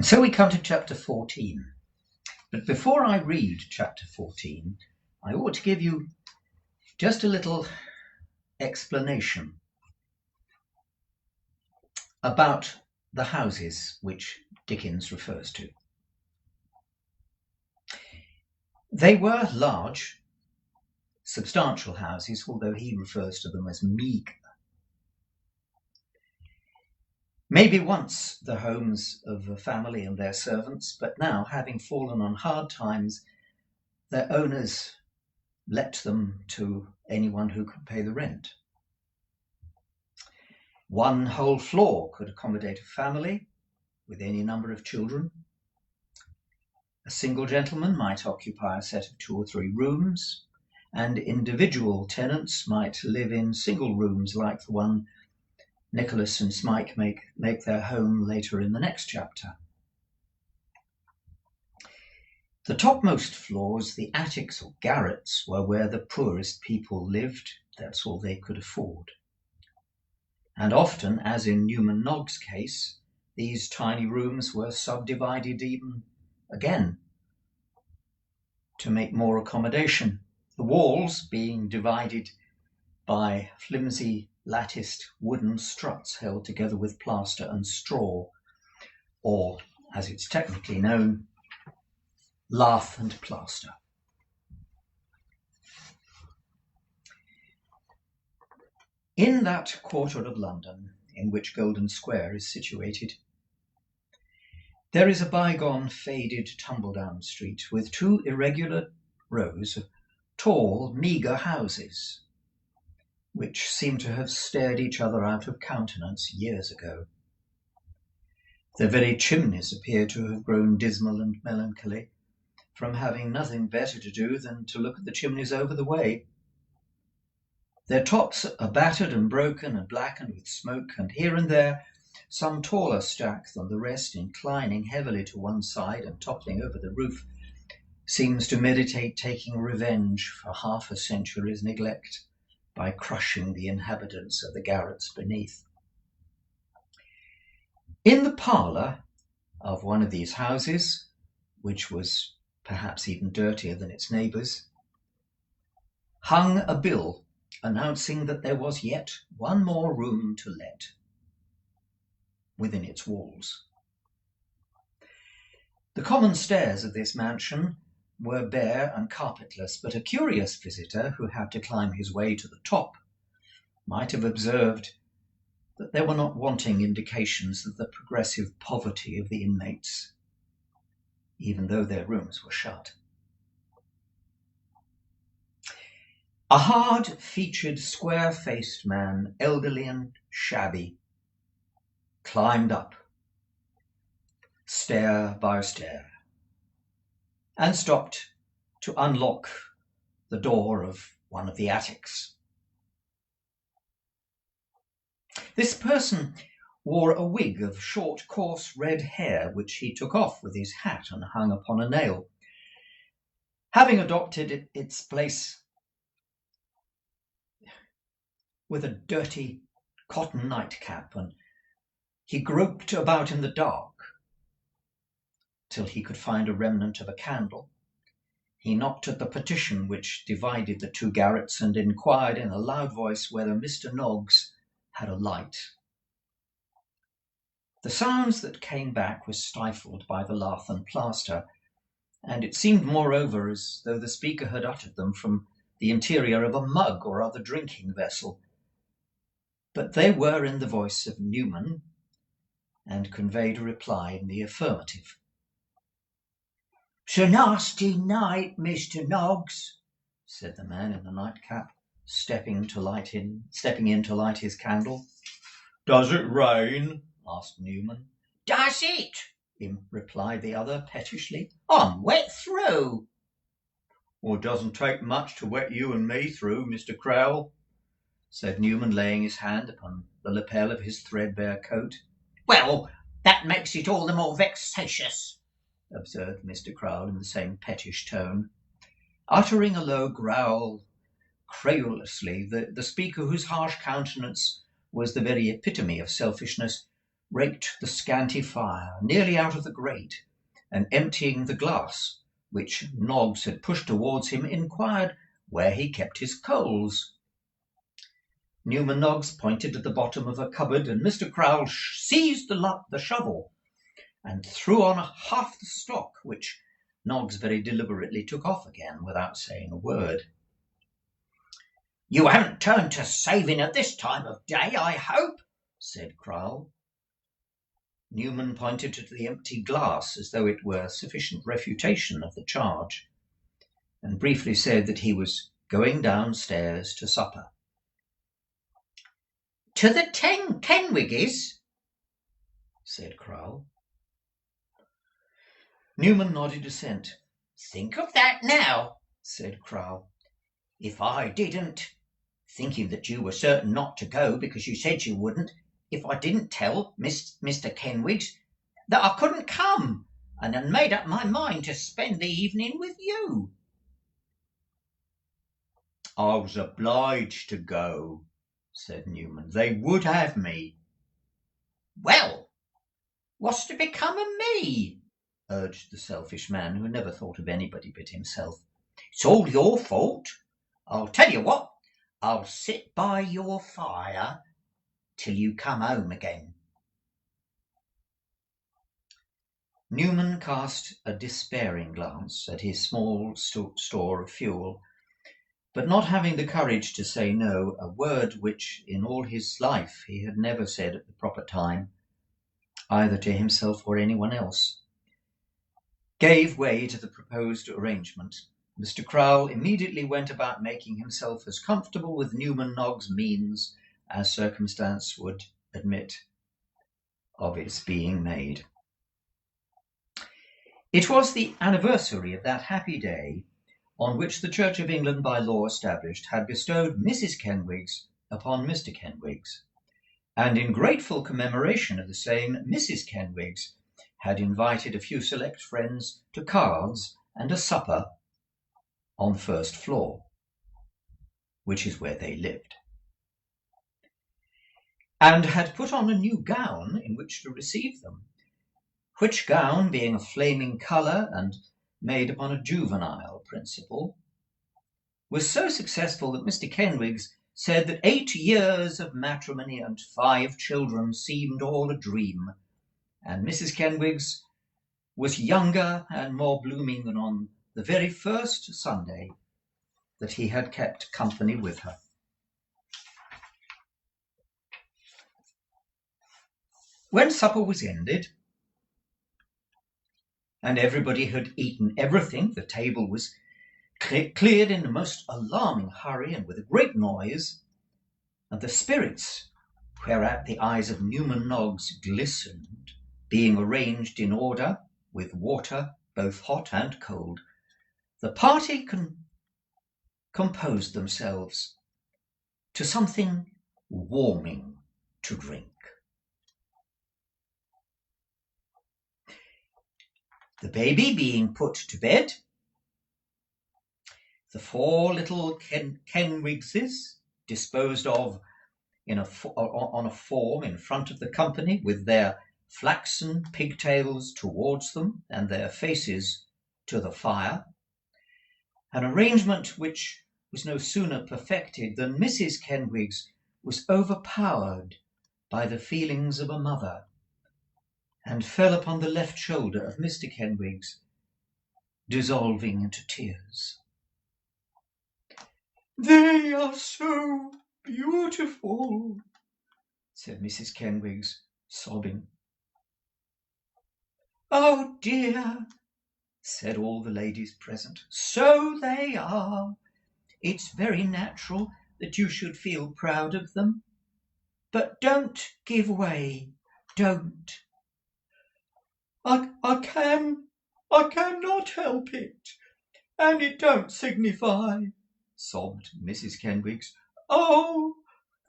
And so we come to chapter 14. But before I read chapter 14, I ought to give you just a little explanation about the houses which Dickens refers to. They were large, substantial houses, although he refers to them as meagre. Maybe once the homes of a family and their servants, but now, having fallen on hard times, their owners let them to anyone who could pay the rent. One whole floor could accommodate a family with any number of children. A single gentleman might occupy a set of 2 or 3 rooms, and individual tenants might live in single rooms like the one Nicholas and Smike make their home later in the next chapter. The topmost floors, the attics or garrets, were where the poorest people lived. That's all they could afford. And often, as in Newman Nogg's case, these tiny rooms were subdivided even again to make more accommodation, the walls being divided by flimsy latticed wooden struts held together with plaster and straw, or, as it's technically known, lath and plaster. In that quarter of London in which Golden Square is situated, there is a bygone, faded, tumble-down street with 2 irregular rows of tall, meagre houses, which seem to have stared each other out of countenance years ago. Their very chimneys appear to have grown dismal and melancholy from having nothing better to do than to look at the chimneys over the way. Their tops are battered and broken and blackened with smoke, and here and there some taller stack than the rest, inclining heavily to one side and toppling over the roof, seems to meditate taking revenge for half a century's neglect by crushing the inhabitants of the garrets beneath. In the parlour of one of these houses, which was perhaps even dirtier than its neighbours, hung a bill announcing that there was yet one more room to let within its walls. The common stairs of this mansion were bare and carpetless, but a curious visitor who had to climb his way to the top might have observed that there were not wanting indications of the progressive poverty of the inmates, even though their rooms were shut. A hard-featured, square-faced man, elderly and shabby, climbed up, stair by stair, and stopped to unlock the door of one of the attics. This person wore a wig of short, coarse red hair, which he took off with his hat and hung upon a nail. Having adopted its place with a dirty cotton nightcap, and he groped about in the dark till he could find a remnant of a candle. He knocked at the partition which divided the 2 garrets and inquired in a loud voice whether Mr. Noggs had a light. The sounds that came back were stifled by the lath and plaster, and it seemed moreover as though the speaker had uttered them from the interior of a mug or other drinking vessel. But they were in the voice of Newman, and conveyed a reply in the affirmative. "'S a nasty night, Mr. Noggs," said the man in the nightcap, stepping in to light his candle. "Does it rain?" asked Newman. "Does it?" replied the other pettishly. "I'm wet through." "Well, it doesn't take much to wet you and me through, Mr. Crowell," said Newman, laying his hand upon the lapel of his threadbare coat. "Well, that makes it all the more vexatious," observed Mr. Crowell in the same pettish tone. Uttering a low growl querulously, the speaker, whose harsh countenance was the very epitome of selfishness, raked the scanty fire nearly out of the grate, and emptying the glass, which Noggs had pushed towards him, inquired where he kept his coals. Newman Noggs pointed at the bottom of a cupboard, and Mr. Crowle seized the shovel and threw on half the stock, which Noggs very deliberately took off again without saying a word. "You haven't turned to saving at this time of day, I hope?" said Crowle. Newman pointed to the empty glass as though it were sufficient refutation of the charge, and briefly said that he was going downstairs to supper. "To the Kenwigses?" said Crowle. Newman nodded assent. "Think of that now," said Crowle. "If I didn't, thinking that you were certain not to go because you said you wouldn't, if I didn't tell Mr. Kenwigs that I couldn't come, and had made up my mind to spend the evening with you." "I was obliged to go," said Newman. "They would have me." "Well, what's to become of me?" urged the selfish man, who never thought of anybody but himself. "It's all your fault. I'll tell you what, I'll sit by your fire till you come home again." Newman cast a despairing glance at his small store of fuel, but not having the courage to say no, a word which in all his life he had never said at the proper time, either to himself or anyone else, gave way to the proposed arrangement. Mr. Crowle immediately went about making himself as comfortable with Newman Noggs' means as circumstance would admit of its being made. It was the anniversary of that happy day on which the Church of England, by law established, had bestowed Mrs. Kenwigs upon Mr. Kenwigs, and in grateful commemoration of the same, Mrs. Kenwigs had invited a few select friends to cards and a supper on the first floor, which is where they lived, and had put on a new gown in which to receive them, which gown, being of flaming colour and made upon a juvenile principle, was so successful that Mr. Kenwigs said that 8 years of matrimony and 5 children seemed all a dream, and Mrs. Kenwigs was younger and more blooming than on the very first Sunday that he had kept company with her. When supper was ended, and everybody had eaten everything, the table was cleared in a most alarming hurry and with a great noise, and the spirits, whereat the eyes of Newman Noggs glistened, being arranged in order, with water both hot and cold, the party composed themselves to something warming to drink. The baby being put to bed, the 4 little Kenwigses disposed of on a form in front of the company, with their flaxen pigtails towards them and their faces to the fire, an arrangement which was no sooner perfected than Mrs. Kenwigs was overpowered by the feelings of a mother, and fell upon the left shoulder of Mr. Kenwigs, dissolving into tears. "They are so beautiful," said Mrs. Kenwigs, sobbing. "Oh dear," said all the ladies present, "so they are. It's very natural that you should feel proud of them. But don't give way, don't." I cannot help it, and it don't signify," sobbed Mrs. Kenwigs. "Oh,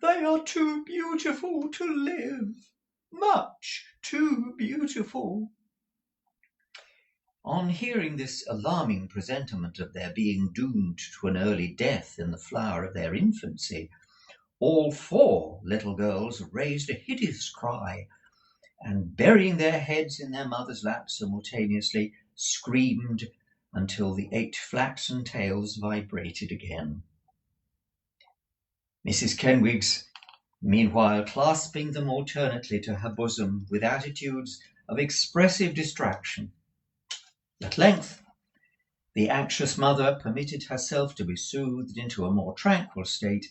they are too beautiful to live, much too beautiful." On hearing this alarming presentiment of their being doomed to an early death in the flower of their infancy, all 4 little girls raised a hideous cry, and, burying their heads in their mother's lap simultaneously, screamed until the 8 flaxen tails vibrated again. Mrs. Kenwigs, meanwhile, clasping them alternately to her bosom with attitudes of expressive distraction. At length, the anxious mother permitted herself to be soothed into a more tranquil state,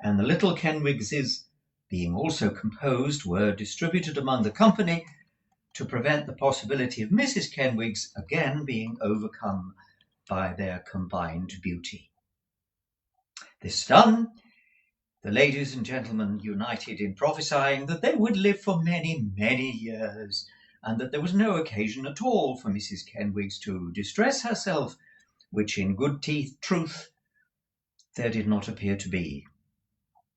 and the little Kenwigses, being also composed, were distributed among the company to prevent the possibility of Mrs. Kenwigs again being overcome by their combined beauty. This done, the ladies and gentlemen united in prophesying that they would live for many, many years, and that there was no occasion at all for Mrs. Kenwigs to distress herself, which in good truth there did not appear to be,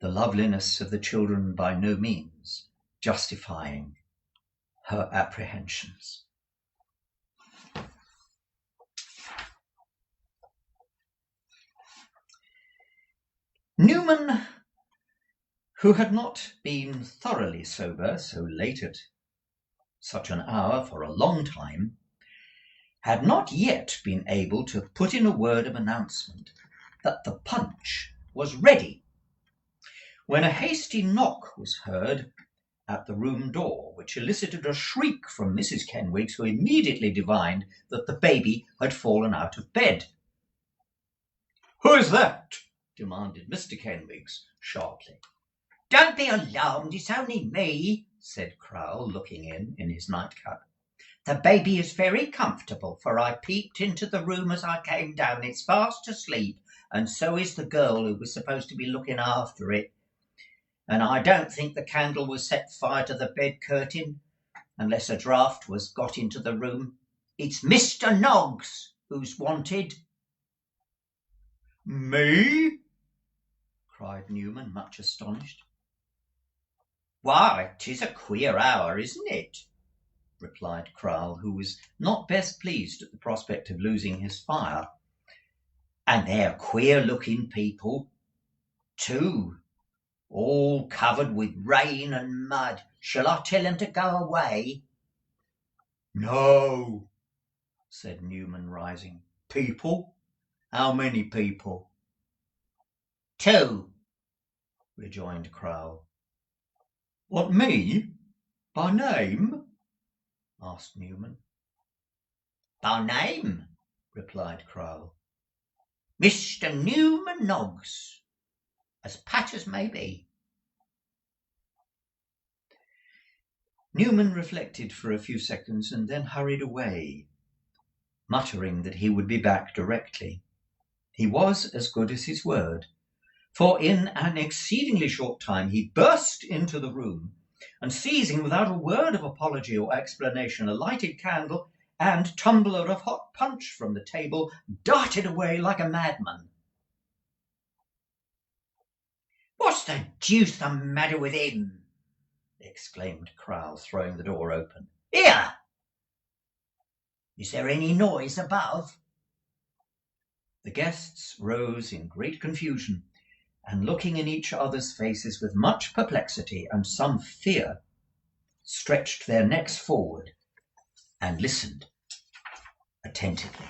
the loveliness of the children by no means justifying her apprehensions. Newman, who had not been thoroughly sober so late at such an hour for a long time, had not yet been able to put in a word of announcement that the punch was ready, when a hasty knock was heard at the room door, which elicited a shriek from Mrs. Kenwigs, who immediately divined that the baby had fallen out of bed. "Who is that?" demanded Mr. Kenwigs sharply. "Don't be alarmed, it's only me," said Crowle, looking in his nightcap. "The baby is very comfortable, for I peeped into the room as I came down. It's fast asleep, and so is the girl who was supposed to be looking after it. And I don't think the candle was set fire to the bed curtain, unless a draught was got into the room. It's Mr. Noggs who's wanted." "Me?" cried Newman, much astonished. "Why, 'tis a queer hour, isn't it?" replied Crowle, who was not best pleased at the prospect of losing his fire. "And they're queer-looking people, too, all covered with rain and mud. Shall I tell them to go away?" "No," said Newman, rising. "People? How many people?" "2," rejoined Crowle. "What, me? By name?" asked Newman. "By name," replied Crowle. "Mr. Newman Noggs, as pat as may be." Newman reflected for a few seconds and then hurried away, muttering that he would be back directly. He was as good as his word, for in an exceedingly short time he burst into the room, and seizing without a word of apology or explanation a lighted candle and tumbler of hot punch from the table, darted away like a madman. "What's the deuce the matter with him?" exclaimed Crowle, throwing the door open. "Here! Is there any noise above?" The guests rose in great confusion, and looking in each other's faces with much perplexity and some fear, stretched their necks forward and listened attentively.